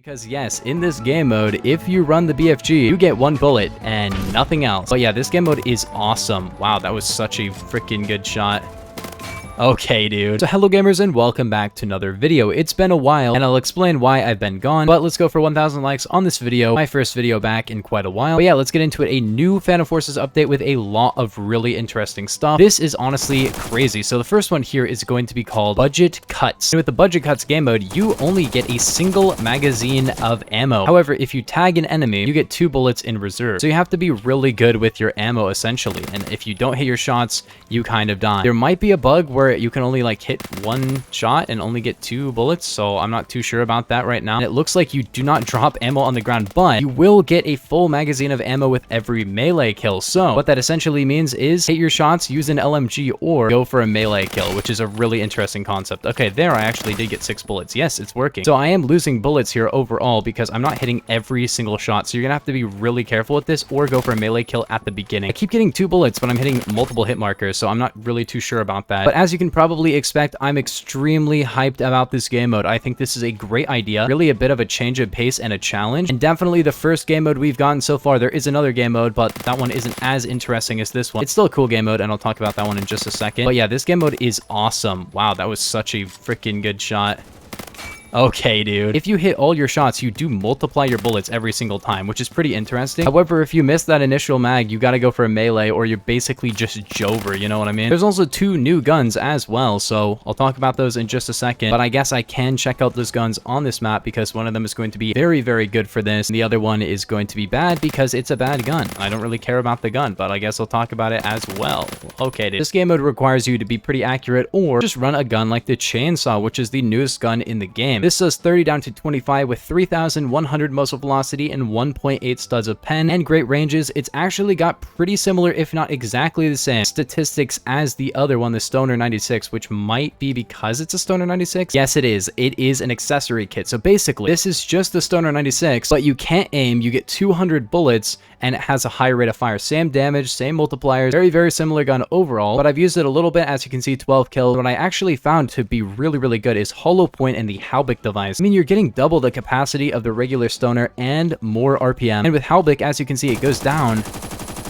Because yes, in this game mode, if you run the BFG, you get one bullet and nothing else. But yeah, this game mode is awesome. Wow, that was such a freaking good shot. Okay, dude. So hello gamers and welcome back to another video. It's been a while and I'll explain why I've been gone, but let's go for 1,000 likes on this video. My first video back in quite a while. But yeah, let's get into it. A new Phantom Forces update with a lot of really interesting stuff. This is honestly crazy. So the first one here is going to be called Budget Cuts. And with the Budget Cuts game mode, you only get a single magazine of ammo. However, if you tag an enemy, you get 2 bullets in reserve. So you have to be really good with your ammo essentially. And if you don't hit your shots, you kind of die. There might be a bug where you can only like hit 1 shot and only get 2 bullets, so I'm not too sure about that right now. And it looks like you do not drop ammo on the ground, but you will get a full magazine of ammo with every melee kill. So what that essentially means is hit your shots, use an LMG, or go for a melee kill, which is a really interesting concept. Okay, there I actually did get 6 bullets. Yes, it's working. So I am losing bullets here overall because I'm not hitting every single shot, so you're gonna have to be really careful with this or go for a melee kill at the beginning. I keep getting 2 bullets, but I'm hitting multiple hit markers, so I'm not really too sure about that. But as you can probably expect, I'm extremely hyped about this game mode. I think this is a great idea, really a bit of a change of pace and a challenge, and definitely the first game mode we've gotten so far. There is another game mode, but that one isn't as interesting as this one. It's still a cool game mode, and I'll talk about that one in just a second. But yeah, this game mode is awesome. Wow, that was such a freaking good shot. Okay, dude. If you hit all your shots, you do multiply your bullets every single time, which is pretty interesting. However, if you miss that initial mag, you gotta go for a melee or you're basically just Jover, you know what I mean? There's also 2 new guns as well, so I'll talk about those in just a second, but I guess I can check out those guns on this map because one of them is going to be very, very good for this, and the other one is going to be bad because it's a bad gun. I don't really care about the gun, but I guess I'll talk about it as well. Okay, dude. This game mode requires you to be pretty accurate or just run a gun like the chainsaw, which is the newest gun in the game. This does 30 down to 25 with 3,100 muzzle velocity and 1.8 studs of pen and great ranges. It's actually got pretty similar, if not exactly the same, statistics as the other one, the Stoner 96, which might be because it's a Stoner 96. Yes, it is. It is an accessory kit. So basically, this is just the Stoner 96, but you can't aim. You get 200 bullets, and it has a high rate of fire. Same damage, same multipliers, very, very similar gun overall, but I've used it a little bit. As you can see, 12 kills. What I actually found to be really, really good is hollow point and the Halbic device. I mean, you're getting double the capacity of the regular Stoner and more RPM. And with Halbic, as you can see, it goes down,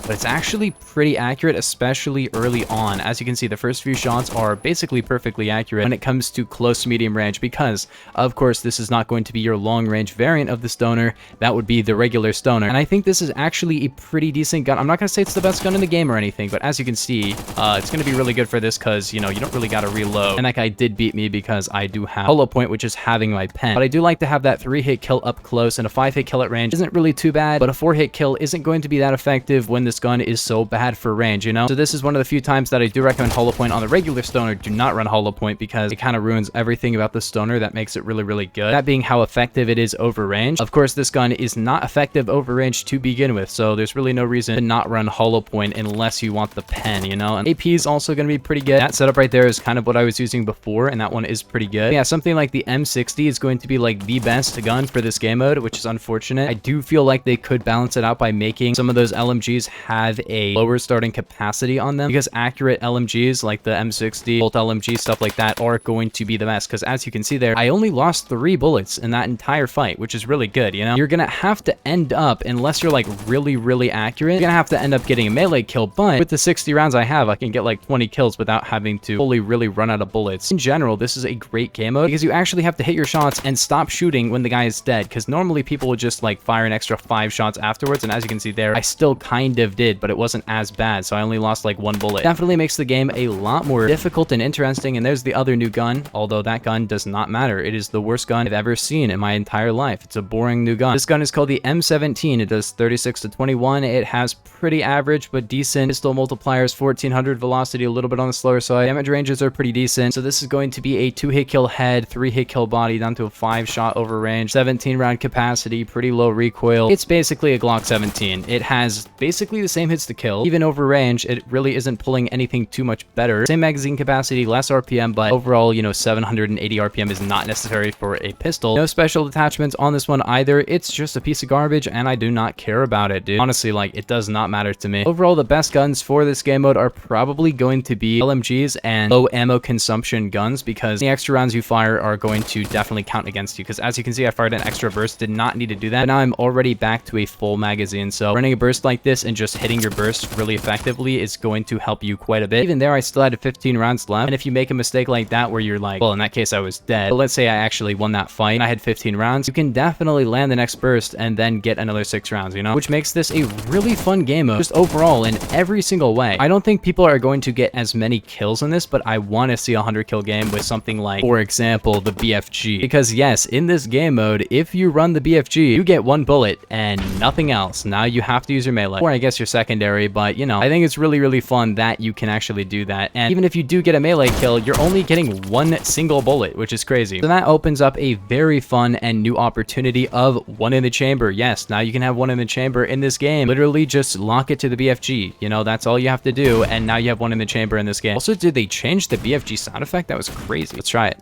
but it's actually pretty accurate, especially early on. As you can see, the first few shots are basically perfectly accurate when it comes to close to medium range because, of course, this is not going to be your long range variant of the Stoner. That would be the regular Stoner. And I think this is actually a pretty decent gun. I'm not going to say it's the best gun in the game or anything, but as you can see, it's going to be really good for this because, you know, you don't really got to reload. And that guy did beat me because I do have hollow point, which is having my pen. But I do like to have that 3-hit kill up close, and a 5-hit kill at range isn't really too bad, but a 4-hit kill isn't going to be that effective when this gun is so bad for range, you know? So this is one of the few times that I do recommend hollow point. On the regular Stoner, do not run hollow point because it kind of ruins everything about the Stoner that makes it really, really good. That being how effective it is over range. Of course, this gun is not effective over range to begin with, so there's really no reason to not run hollow point unless you want the pen, you know? And AP is also going to be pretty good. That setup right there is kind of what I was using before, and that one is pretty good. Yeah, something like the M60 is going to be like the best gun for this game mode, which is unfortunate. I do feel like they could balance it out by making some of those LMGs have a lower starting capacity on them, because accurate LMGs like the M60, Bolt LMG, stuff like that are going to be the best. Because as you can see there, I only lost 3 bullets in that entire fight, which is really good, you know? You're gonna have to end up, unless you're like really, really accurate, you're gonna have to end up getting a melee kill, but with the 60 rounds I have, I can get like 20 kills without having to fully really run out of bullets. In general, this is a great game mode because you actually have to hit your shots and stop shooting when the guy is dead, because normally people would just like fire an extra 5 shots afterwards, and as you can see there, I still kind of did, but it wasn't as bad, so I only lost like 1 bullet. Definitely makes the game a lot more difficult and interesting. And there's the other new gun, although that gun does not matter. It is the worst gun I've ever seen in my entire life. It's a boring new gun. This gun is called the M17. It does 36 to 21. It has pretty average but decent pistol multipliers, 1400 velocity, a little bit on the slower side. Damage ranges are pretty decent. So this is going to be a 2-hit kill head, 3-hit kill body, down to a 5-shot over range, 17 round capacity, pretty low recoil. It's basically a Glock 17. It has basically the the same hits to kill. Even over range, it really isn't pulling anything too much better. Same magazine capacity, less RPM, but overall, you know, 780 RPM is not necessary for a pistol. No special attachments on this one either. It's just a piece of garbage, and I do not care about it, dude. Honestly, like, it does not matter to me. Overall, the best guns for this game mode are probably going to be LMGs and low ammo consumption guns, because the extra rounds you fire are going to definitely count against you. Because as you can see, I fired an extra burst, did not need to do that. But now I'm already back to a full magazine. So running a burst like this and just hitting your burst really effectively is going to help you quite a bit. Even there, I still had 15 rounds left. And if you make a mistake like that where you're like, well, in that case, I was dead. But let's say I actually won that fight and I had 15 rounds, you can definitely land the next burst and then get another 6 rounds, you know? Which makes this a really fun game mode, just overall in every single way. I don't think people are going to get as many kills in this, but I want to see a 100 kill game with something like, for example, the BFG. Because yes, in this game mode, if you run the BFG, you get 1 bullet and nothing else. Now you have to use your melee, or I guess your secondary, but you know, I think it's really, really fun that you can actually do that. And even if you do get a melee kill, you're only getting 1 single bullet, which is crazy. So that opens up a very fun and new opportunity of 1 in the chamber. Yes, now you can have 1 in the chamber in this game. Literally just lock it to the BFG. You know, that's all you have to do, and now you have 1 in the chamber in this game. Also, did they change the BFG sound effect? That was crazy. Let's try it.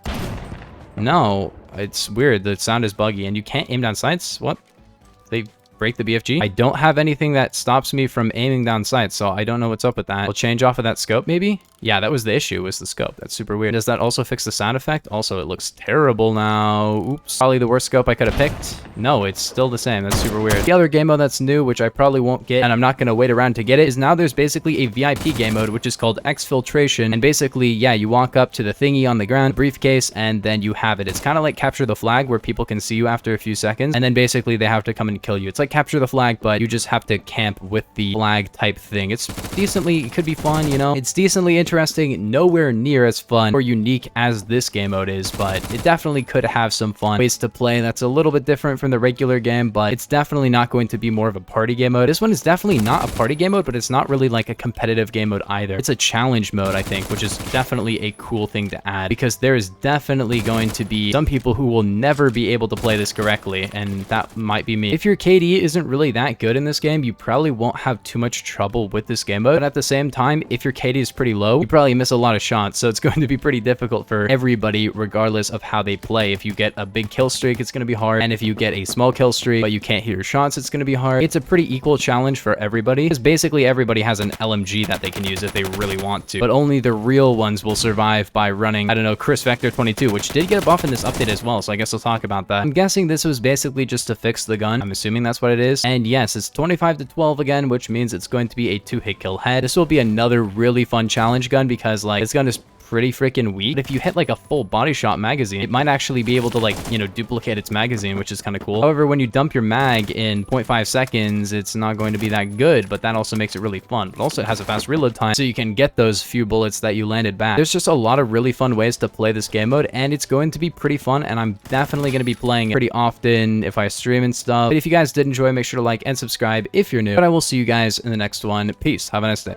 No, it's weird. The sound is buggy, and you can't aim down sights? What? They break the BFG? I don't have anything that stops me from aiming down sights, so I don't know what's up with that. We'll change off of that scope, maybe? Yeah, that was the issue, was the scope. That's super weird. Does that also fix the sound effect? Also, it looks terrible now. Oops. Probably the worst scope I could have picked. No, it's still the same. That's super weird. The other game mode that's new, which I probably won't get, and I'm not going to wait around to get it, is now there's basically a VIP game mode, which is called Exfiltration. And basically, yeah, you walk up to the thingy on the ground, briefcase, and then you have it. It's kind of like Capture the Flag, where people can see you after a few seconds, and then basically they have to come and kill you. It's like Capture the Flag, but you just have to camp with the flag type thing. It's decently, it could be fun, you know? It's decently interesting, nowhere near as fun or unique as this game mode is, but it definitely could have some fun ways to play that's a little bit different from the regular game, but it's definitely not going to be more of a party game mode. This one is definitely not a party game mode, but it's not really like a competitive game mode either. It's a challenge mode, I think, which is definitely a cool thing to add, because there is definitely going to be some people who will never be able to play this correctly, and that might be me. If your KD isn't really that good in this game, you probably won't have too much trouble with this game mode. But at the same time, if your KD is pretty low, you probably miss a lot of shots, so it's going to be pretty difficult for everybody regardless of how they play. If you get a big kill streak, it's going to be hard, and if you get a small kill streak but you can't hit your shots, it's going to be hard. It's a pretty equal challenge for everybody, because basically everybody has an LMG that they can use if they really want to, but only the real ones will survive by running, I don't know, Chris Vector 22, which did get a buff in this update as well, so I guess I'll talk about that. I'm guessing this was basically just to fix the gun. I'm assuming that's what it is. And yes, it's 25 to 12 again, which means it's going to be a 2-hit kill head. This will be another really fun challenge gun, because like, this gun is pretty freaking weak. But if you hit like a full body shot magazine, it might actually be able to, like, you know, duplicate its magazine, which is kind of cool. However, when you dump your mag in 0.5 seconds, it's not going to be that good, but that also makes it really fun. But also it has a fast reload time, so you can get those few bullets that you landed back. There's just a lot of really fun ways to play this game mode, and it's going to be pretty fun, and I'm definitely going to be playing it pretty often if I stream and stuff. But if you guys did enjoy, make sure to like and subscribe if you're new. But I will see you guys in the next one. Peace. Have a nice day.